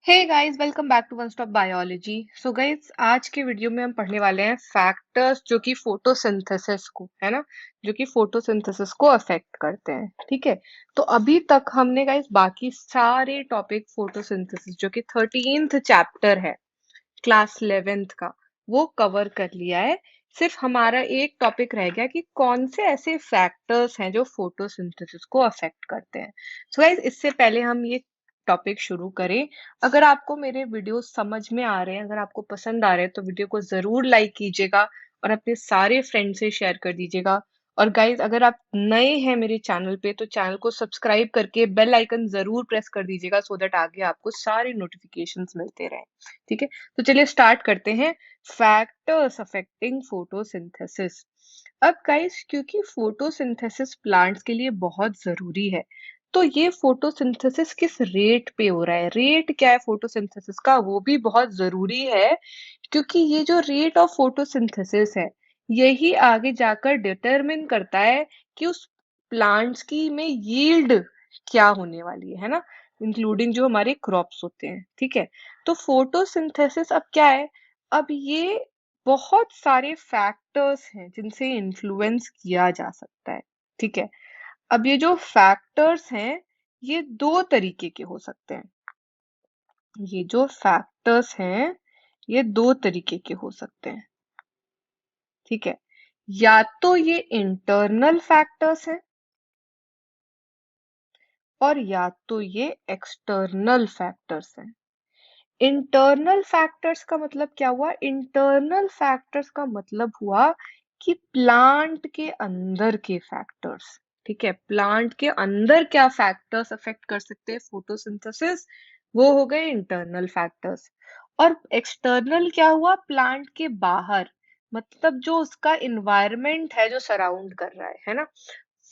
Hey guys, welcome back to one stop biology. So guys, आज के video में हम पढ़ने वाले हैं फैक्टर्स जो कि फोटोसिंथेसिस को, है ना, जो कि फोटोसिंथेसिस को अफेक्ट करते हैं। ठीक है। तो अभी तक हमने गाइस बाकी सारे टॉपिक फोटोसिंथेसिस जो कि 13th चैप्टर है क्लास 11th का, वो कवर कर लिया है। सिर्फ हमारा एक टॉपिक रह गया कि कौन से ऐसे फैक्टर्स हैं जो फोटोसिंथेसिस को अफेक्ट करते हैं। सो गाइस, इससे पहले हम ये टॉपिक शुरू करें, अगर आपको मेरे वीडियो समझ में आ रहे हैं, अगर आपको पसंद आ रहे हैं, तो वीडियो को जरूर लाइक कीजिएगा और अपने सारे फ्रेंड से शेयर कर दीजिएगा। और गाइज, अगर आप नए हैं मेरे चैनल पे तो चैनल को सब्सक्राइब करके बेल आइकन जरूर प्रेस कर दीजिएगा, सो दैट आगे आपको सारे नोटिफिकेशंस मिलते रहें। ठीक है। तो चलिए स्टार्ट करते हैं। Factors affecting photosynthesis. अब गाइस, क्योंकि फोटोसिंथेसिस प्लांट्स के लिए बहुत जरूरी है, तो ये फोटोसिंथेसिस किस रेट पे हो रहा है, रेट क्या है फोटोसिंथेसिस का, वो भी बहुत जरूरी है। क्योंकि ये जो रेट ऑफ फोटोसिंथेसिस है, यही आगे जाकर डिटरमिन करता है कि उस प्लांट्स की में यील्ड क्या होने वाली है ना, इंक्लूडिंग जो हमारे क्रॉप्स होते हैं। ठीक है। तो फोटोसिंथेसिस अब क्या है, अब ये बहुत सारे फैक्टर्स हैं जिनसे इन्फ्लुएंस किया जा सकता है। ठीक है। अब ये जो फैक्टर्स हैं, ये दो तरीके के हो सकते हैं। ये जो फैक्टर्स हैं, ये दो तरीके के हो सकते हैं। ठीक है। या तो ये इंटरनल फैक्टर्स हैं और या तो ये एक्सटर्नल फैक्टर्स हैं। इंटरनल फैक्टर्स का मतलब क्या हुआ, इंटरनल फैक्टर्स का मतलब हुआ कि प्लांट के अंदर के फैक्टर्स। ठीक है। प्लांट के अंदर क्या फैक्टर्स अफेक्ट कर सकते हैं फोटोसिंथेसिस, वो हो गए इंटरनल फैक्टर्स। और एक्सटर्नल क्या हुआ, प्लांट के बाहर, मतलब जो उसका इन्वायरमेंट है जो सराउंड कर रहा है ना,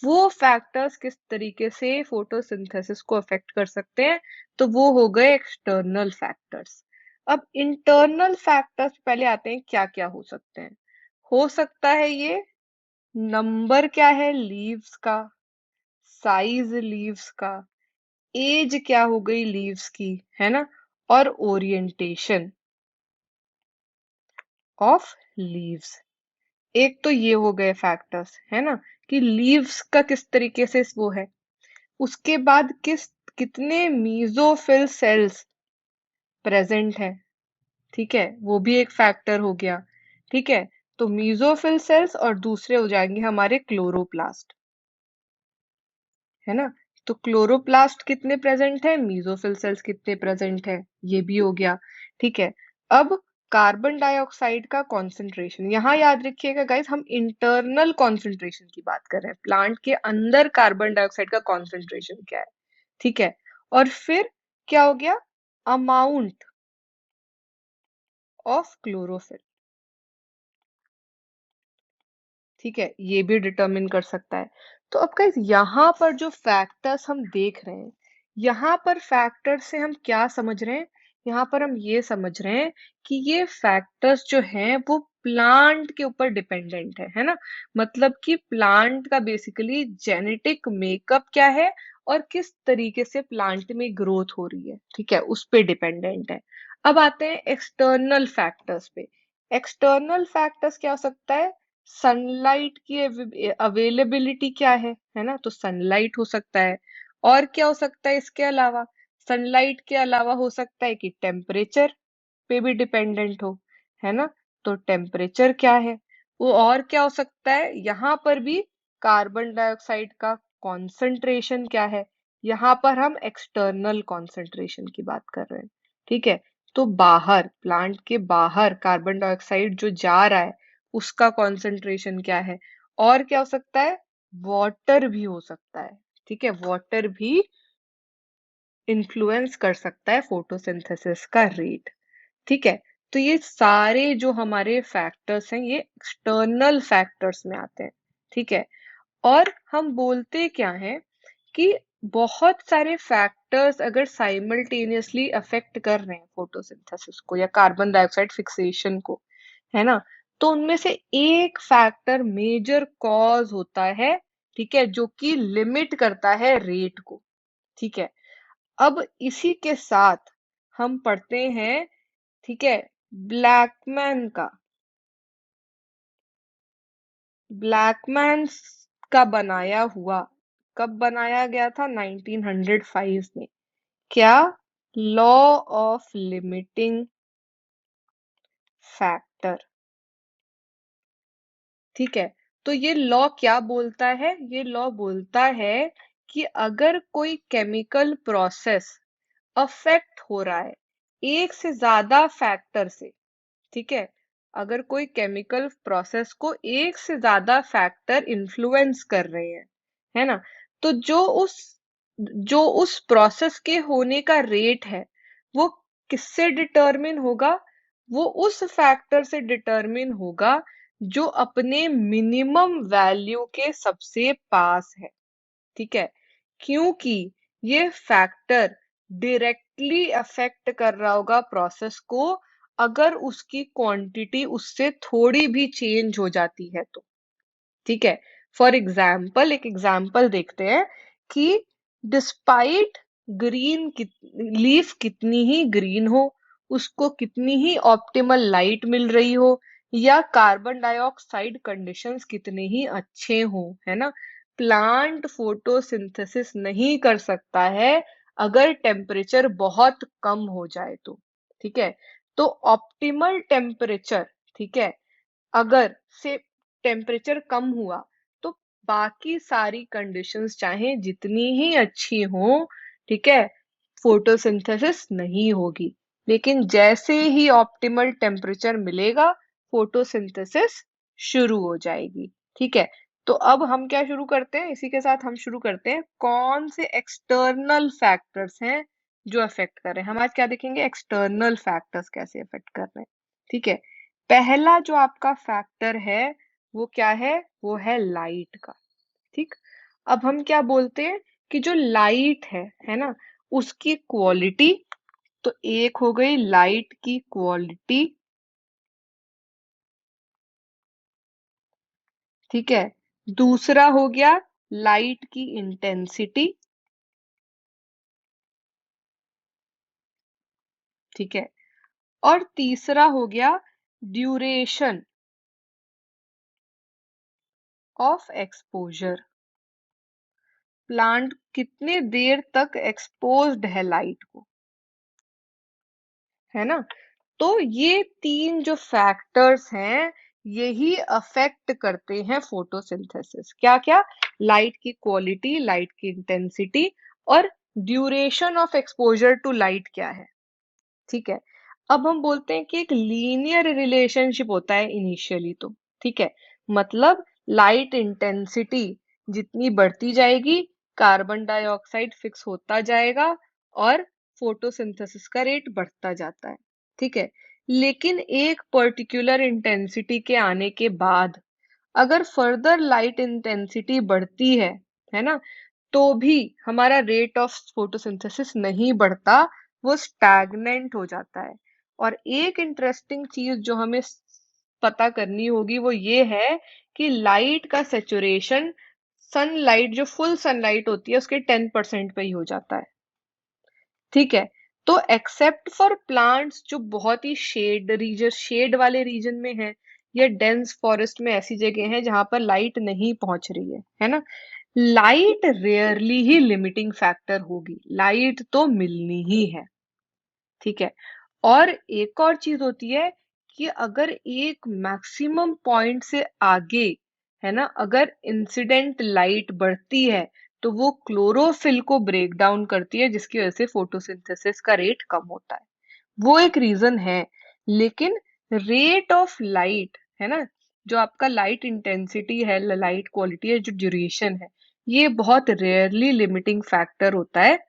वो फैक्टर्स किस तरीके से फोटोसिंथेसिस को अफेक्ट कर सकते हैं, तो वो हो गए एक्सटर्नल फैक्टर्स। अब इंटरनल फैक्टर्स पहले आते हैं, क्या क्या हो सकते हैं। हो सकता है ये नंबर क्या है लीव्स का, साइज लीव्स का, एज क्या हो गई लीव्स की, है ना, और ओरिएंटेशन ऑफ लीव्स। एक तो ये हो गए फैक्टर्स, है ना, कि लीव्स का किस तरीके से वो है। उसके बाद कितने मीजोफिल सेल्स प्रेजेंट है। ठीक है, वो भी एक फैक्टर हो गया। ठीक है। तो मीजोफिल सेल्स और दूसरे हो जाएंगे हमारे क्लोरोप्लास्ट, है ना। तो क्लोरोप्लास्ट कितने प्रेजेंट है, मीजोफिल सेल्स कितने प्रेजेंट है, ये भी हो गया। ठीक है। अब कार्बन डाइऑक्साइड का कॉन्सेंट्रेशन, यहाँ याद रखिएगा गाइस, हम इंटरनल कॉन्सेंट्रेशन की बात कर रहे हैं, प्लांट के अंदर कार्बन डाइऑक्साइड का कॉन्सेंट्रेशन क्या है। ठीक है। और फिर क्या हो गया, अमाउंट ऑफ क्लोरोफिल। ठीक है, ये भी डिटरमिन कर सकता है। तो अब गाइस, यहाँ पर जो फैक्टर्स हम देख रहे हैं, यहाँ पर फैक्टर्स से हम क्या समझ रहे हैं, यहाँ पर हम ये समझ रहे हैं कि ये फैक्टर्स जो हैं वो प्लांट के ऊपर डिपेंडेंट है ना। मतलब कि प्लांट का बेसिकली जेनेटिक मेकअप क्या है और किस तरीके से प्लांट में ग्रोथ हो रही है, ठीक है, उस पे डिपेंडेंट है। अब आते हैं एक्सटर्नल फैक्टर्स पे। एक्सटर्नल फैक्टर्स क्या हो सकता है, सनलाइट की अवेलेबिलिटी क्या है ना, तो सनलाइट हो सकता है। और क्या हो सकता है इसके अलावा, सनलाइट के अलावा हो सकता है कि टेम्परेचर पे भी डिपेंडेंट हो, है ना। तो टेम्परेचर क्या है वो, और क्या हो सकता है, यहाँ पर भी कार्बन डाइऑक्साइड का कॉन्सेंट्रेशन क्या है, यहाँ पर हम एक्सटर्नल कॉन्सेंट्रेशन की बात कर रहे हैं। ठीक है। तो बाहर, प्लांट के बाहर कार्बन डाइऑक्साइड जो जा रहा है, उसका कॉन्सेंट्रेशन क्या है। और क्या हो सकता है, वाटर भी हो सकता है। ठीक है, वाटर भी इन्फ्लुएंस कर सकता है फोटोसिंथेसिस का रेट। ठीक है। तो ये सारे जो हमारे फैक्टर्स हैं, ये एक्सटर्नल फैक्टर्स में आते हैं। ठीक है। और हम बोलते क्या हैं कि बहुत सारे फैक्टर्स अगर साइमल्टेनियसली अफेक्ट कर रहे हैं फोटोसिंथेसिस को या कार्बन डाइऑक्साइड फिक्सेशन को, है ना, तो उनमें से एक फैक्टर मेजर कॉज होता है, ठीक है, जो कि लिमिट करता है रेट को। ठीक है। अब इसी के साथ हम पढ़ते हैं, ठीक है, ब्लैकमैन का। ब्लैकमैन का बनाया हुआ, कब बनाया गया था? 1905 में। क्या? Law of limiting factor. ठीक है, तो ये लॉ क्या बोलता है? ये लॉ बोलता है कि अगर कोई केमिकल प्रोसेस अफेक्ट हो रहा है एक से ज्यादा फैक्टर से, ठीक है, अगर कोई केमिकल प्रोसेस को एक से ज्यादा फैक्टर इन्फ्लुएंस कर रहे हैं, है ना, तो जो उस प्रोसेस के होने का रेट है वो किससे डिटरमिन होगा? वो उस फैक्टर से डिटरमिन होगा जो अपने मिनिमम वैल्यू के सबसे पास है। ठीक है, क्योंकि ये फैक्टर डायरेक्टली अफेक्ट कर रहा होगा प्रोसेस को अगर उसकी क्वांटिटी उससे थोड़ी भी चेंज हो जाती है तो। ठीक है, फॉर एग्जाम्पल एक एग्जाम्पल देखते हैं कि डिस्पाइट ग्रीन लीफ कितनी ही ग्रीन हो, उसको कितनी ही ऑप्टिमल लाइट मिल रही हो, या कार्बन डाइऑक्साइड कंडीशंस कितने ही अच्छे हो, है ना, प्लांट फोटोसिंथेसिस नहीं कर सकता है अगर टेम्परेचर बहुत कम हो जाए तो। ठीक है, तो ऑप्टिमल टेम्परेचर, ठीक है, अगर से टेम्परेचर कम हुआ तो बाकी सारी कंडीशंस चाहे जितनी ही अच्छी हो, ठीक है, फोटोसिंथेसिस नहीं होगी। लेकिन जैसे ही ऑप्टिमल टेम्परेचर मिलेगा फोटोसिंथेसिस शुरू हो जाएगी। ठीक है, तो अब हम क्या शुरू करते हैं, इसी के साथ हम शुरू करते हैं कौन से एक्सटर्नल फैक्टर्स हैं जो अफेक्ट कर रहे हैं। हम आज क्या देखेंगे? एक्सटर्नल फैक्टर्स कैसे अफेक्ट कर रहे हैं। ठीक है, पहला जो आपका फैक्टर है वो क्या है? वो है लाइट का। ठीक, अब हम क्या बोलते हैं कि जो लाइट है ना, उसकी क्वालिटी, तो एक हो गई लाइट की क्वालिटी, ठीक है, दूसरा हो गया लाइट की इंटेंसिटी, ठीक है, और तीसरा हो गया ड्यूरेशन ऑफ एक्सपोजर। प्लांट कितने देर तक एक्सपोज्ड है लाइट को, है ना। तो ये तीन जो फैक्टर्स हैं यही अफेक्ट करते हैं फोटोसिंथेसिस। क्या क्या? लाइट की क्वालिटी, लाइट की इंटेंसिटी, और duration of exposure to light क्या है। ठीक है, अब हम बोलते हैं कि एक लीनियर रिलेशनशिप होता है इनिशियली तो। ठीक है, मतलब लाइट इंटेंसिटी जितनी बढ़ती जाएगी कार्बन डाइऑक्साइड फिक्स होता जाएगा और फोटोसिंथेसिस का रेट बढ़ता जाता है। ठीक है, लेकिन एक पर्टिकुलर इंटेंसिटी के आने के बाद अगर फर्दर लाइट इंटेंसिटी बढ़ती है ना, तो भी हमारा रेट ऑफ फोटोसिंथेसिस नहीं बढ़ता, वो स्टैग्नेंट हो जाता है। और एक इंटरेस्टिंग चीज जो हमें पता करनी होगी वो ये है कि लाइट का सेचुरेशन सनलाइट, जो फुल सनलाइट होती है उसके 10% पे ही हो जाता है। ठीक है, तो एक्सेप्ट फॉर प्लांट्स जो बहुत ही शेड वाले रीजन में है, या डेंस फॉरेस्ट में ऐसी जगह है जहां पर लाइट नहीं पहुंच रही है ना, लाइट रेयरली ही लिमिटिंग फैक्टर होगी, लाइट तो मिलनी ही है। ठीक है, और एक और चीज होती है कि अगर एक मैक्सिमम पॉइंट से आगे, है ना, अगर इंसिडेंट लाइट बढ़ती है तो वो क्लोरोफिल को ब्रेक डाउन करती है जिसकी वजह से फोटोसिंथेसिस का रेट कम होता है। वो एक रीजन है, लेकिन रेट ऑफ लाइट, है ना, जो आपका लाइट इंटेंसिटी है, लाइट क्वालिटी है, जो ड्यूरेशन है, ये बहुत रेयरली लिमिटिंग फैक्टर होता है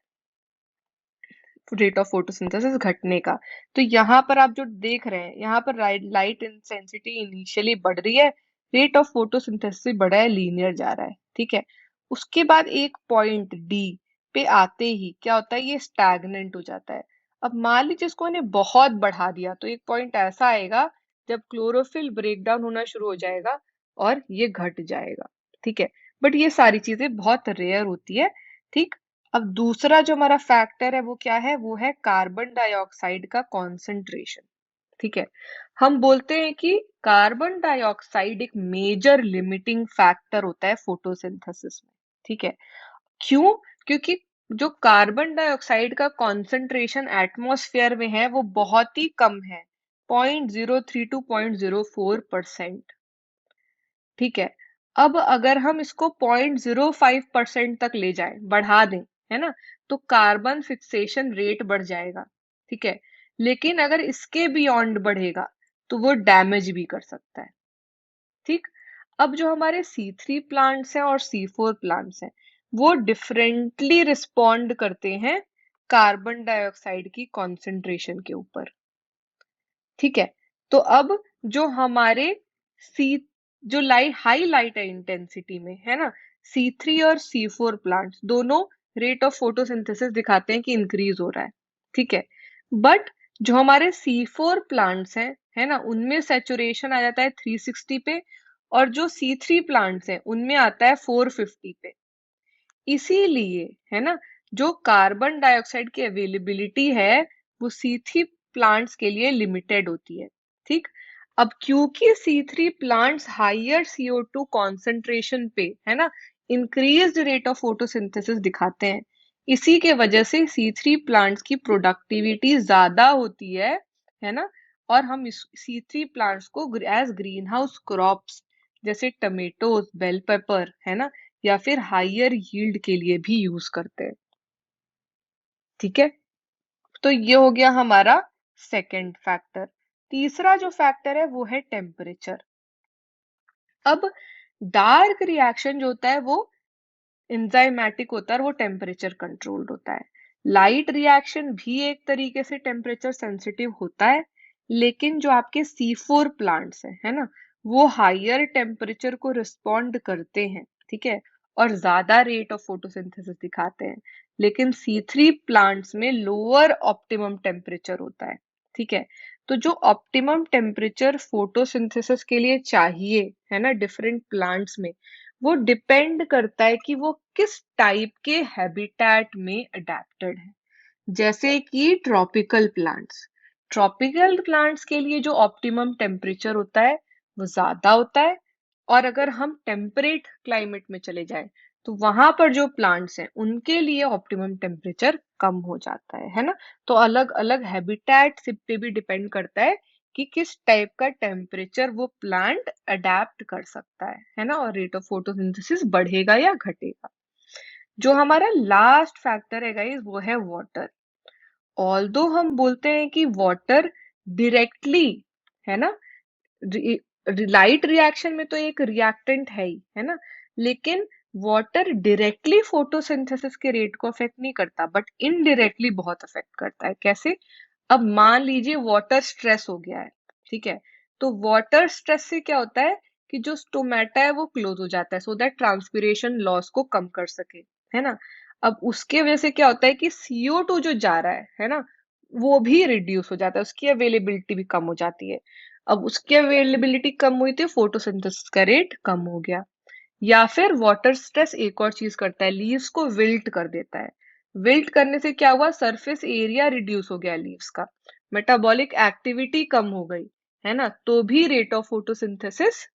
रेट ऑफ फोटोसिंथेसिस घटने का। तो यहाँ पर आप जो देख रहे हैं, यहाँ पर लाइट इंटेंसिटी इनिशियली बढ़ रही है, रेट ऑफ फोटोसिंथेसिस बढ़ा है, लीनियर जा रहा है। ठीक है, उसके बाद एक पॉइंट डी पे आते ही क्या होता है, ये स्टैग्नेंट हो जाता है। अब मान लीजिए इसको मैंने बहुत बढ़ा दिया तो एक पॉइंट ऐसा आएगा जब क्लोरोफिल ब्रेक डाउन होना शुरू हो जाएगा और ये घट जाएगा। ठीक है, बट ये सारी चीजें बहुत रेयर होती है। ठीक, अब दूसरा जो हमारा फैक्टर है वो क्या है, वो है कार्बन डाइऑक्साइड का कॉन्सेंट्रेशन। ठीक है, हम बोलते हैं कि कार्बन डाइऑक्साइड एक मेजर लिमिटिंग फैक्टर होता है फोटोसिंथेसिस में। ठीक है, क्यों? क्योंकि जो कार्बन डाइऑक्साइड का कॉन्सेंट्रेशन एटमॉस्फेयर में है वो बहुत ही कम है, 0.03 टू 0.04%। ठीक है, अब अगर हम इसको 0.05% तक ले जाएं, बढ़ा दें, है ना, तो कार्बन फिक्सेशन रेट बढ़ जाएगा। ठीक है, लेकिन अगर इसके बियॉन्ड बढ़ेगा तो वो डैमेज भी कर सकता है। ठीक, अब जो हमारे C3 प्लांट्स हैं और C4 प्लांट्स हैं वो डिफरेंटली रिस्पॉन्ड करते हैं कार्बन डाइऑक्साइड की कॉन्सेंट्रेशन के ऊपर। ठीक है, तो अब जो हमारे सी जो हाई लाइट इंटेंसिटी में है ना, C3 और C4 प्लांट्स दोनों रेट ऑफ फोटोसिंथेसिस दिखाते हैं कि इंक्रीज हो रहा है। ठीक है, बट जो हमारे C4 प्लांट्स हैं, है ना, उनमें सेचुरेशन आ जाता है 360 पे, और जो C3 प्लांट्स हैं उनमें आता है 450 पे। इसीलिए, है ना, जो कार्बन डाइऑक्साइड की अवेलेबिलिटी है वो C3 प्लांट्स के लिए लिमिटेड होती है। ठीक, अब क्योंकि C3 plants higher CO2 concentration पे, है ना, इंक्रीज्ड रेट ऑफ फोटोसिंथेसिस दिखाते हैं, इसी के वजह से C3 प्लांट्स की प्रोडक्टिविटी ज्यादा होती है ना, और हम इस C3 प्लांट्स को एज ग्रीन हाउस क्रॉप्स जैसे टमेटोज, बेल पेपर, है ना, या फिर हायर यील्ड के लिए भी यूज करते हैं। ठीक है, तो ये हो गया हमारा सेकंड फैक्टर। तीसरा जो फैक्टर है वो है टेम्परेचर। अब डार्क रिएक्शन जो होता है वो एंजाइमेटिक होता है और वो टेम्परेचर कंट्रोल्ड होता है। लाइट रिएक्शन भी एक तरीके से टेम्परेचर सेंसिटिव होता है, लेकिन जो आपके C4 प्लांट्स है ना, वो हायर टेम्परेचर को रिस्पॉन्ड करते हैं। ठीक है, और ज्यादा रेट ऑफ फोटोसिंथेसिस दिखाते हैं, लेकिन C3 प्लांट्स में लोअर ऑप्टिमम टेम्परेचर होता है। ठीक है, तो जो ऑप्टिमम टेम्परेचर फोटोसिंथेसिस के लिए चाहिए, है ना, डिफरेंट प्लांट्स में, वो डिपेंड करता है कि वो किस टाइप के हैबिटेट में अडेप्टेड है। जैसे कि ट्रॉपिकल प्लांट्स के लिए जो ऑप्टिमम टेम्परेचर होता है वो ज्यादा होता है, और अगर हम टेम्परेट क्लाइमेट में चले जाएं तो वहां पर जो प्लांट्स हैं उनके लिए ऑप्टिमम टेम्परेचर कम हो जाता है ना। तो अलग अलग हैबिटेट पे भी डिपेंड करता है कि किस टाइप का टेम्परेचर वो प्लांट अडेप्ट कर सकता है ना, और रेट ऑफ फोटोसिंथेसिस बढ़ेगा या घटेगा। जो हमारा लास्ट फैक्टर है गाइस वो है वाटर। ऑल्दो हम बोलते हैं कि वाटर डायरेक्टली, है ना, लाइट रिएक्शन में तो एक रिएक्टेंट है ना, लेकिन वाटर डायरेक्टली फोटोसिंथेसिस के रेट को अफेक्ट नहीं करता, बट इनडायरेक्टली बहुत अफेक्ट करता है। कैसे? अब मान लीजिए वाटर स्ट्रेस हो गया है। ठीक है, तो वाटर स्ट्रेस से क्या होता है कि जो स्टोमेटा है वो क्लोज हो जाता है, सो दैट ट्रांसपिरेशन लॉस को कम कर सके, है ना। अब उसके वजह से क्या होता है कि CO2 जो जा रहा है ना, वो भी रिड्यूस हो जाता है, उसकी अवेलेबिलिटी भी कम हो जाती है। अब उसकी अवेलेबिलिटी कम हुई तो फोटोसिंथेसिस का रेट कम हो गया। या फिर वाटर स्ट्रेस एक और चीज करता है, लीव्स को विल्ट कर देता है। विल्ट करने से क्या हुआ, सरफेस एरिया रिड्यूस हो गया लीव्स का, मेटाबॉलिक एक्टिविटी कम हो गई, है ना, तो भी रेट ऑफ फोटोसिंथेसिस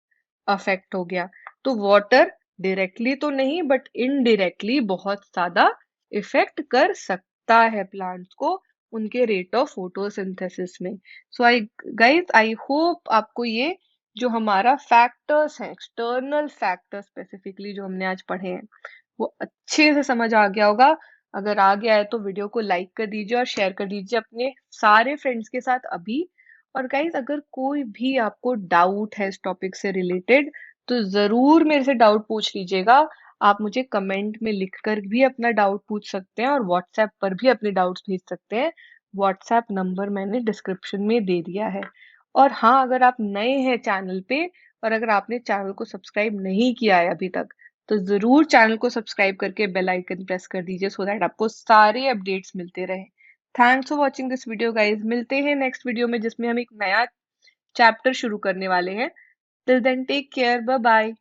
अफेक्ट हो गया। तो वाटर डायरेक्टली तो नहीं बट इनडायरेक्टली बहुत ज्यादा इफेक्ट कर सकता है प्लांट्स को उनके रेट ऑफ फोटोसिंथेसिस में। सो आई गाइस, आई होप आपको ये जो हमारा फैक्टर्स हैं, एक्सटर्नल फैक्टर्स स्पेसिफिकली जो हमने आज पढ़े हैं, वो अच्छे से समझ आ गया होगा। अगर आ गया है तो वीडियो को लाइक कर दीजिए और शेयर कर दीजिए अपने सारे फ्रेंड्स के साथ अभी। और गाइज, अगर कोई भी आपको डाउट है इस टॉपिक से रिलेटेड तो जरूर मेरे से डाउट पूछ लीजिएगा। आप मुझे कमेंट में लिखकर भी अपना डाउट पूछ सकते हैं और व्हाट्सएप पर भी अपने डाउट्स भेज सकते हैं। व्हाट्सएप नंबर मैंने डिस्क्रिप्शन में दे दिया है। और हाँ, अगर आप नए हैं चैनल पे और अगर आपने चैनल को सब्सक्राइब नहीं किया है अभी तक, तो जरूर चैनल को सब्सक्राइब करके बेल आइकन प्रेस कर दीजिए सो दैट आपको सारे अपडेट्स मिलते रहे। Thanks for watching this video guys, मिलते हैं नेक्स्ट वीडियो में जिसमें हम एक नया चैप्टर शुरू करने वाले हैं। Till then take care, bye bye.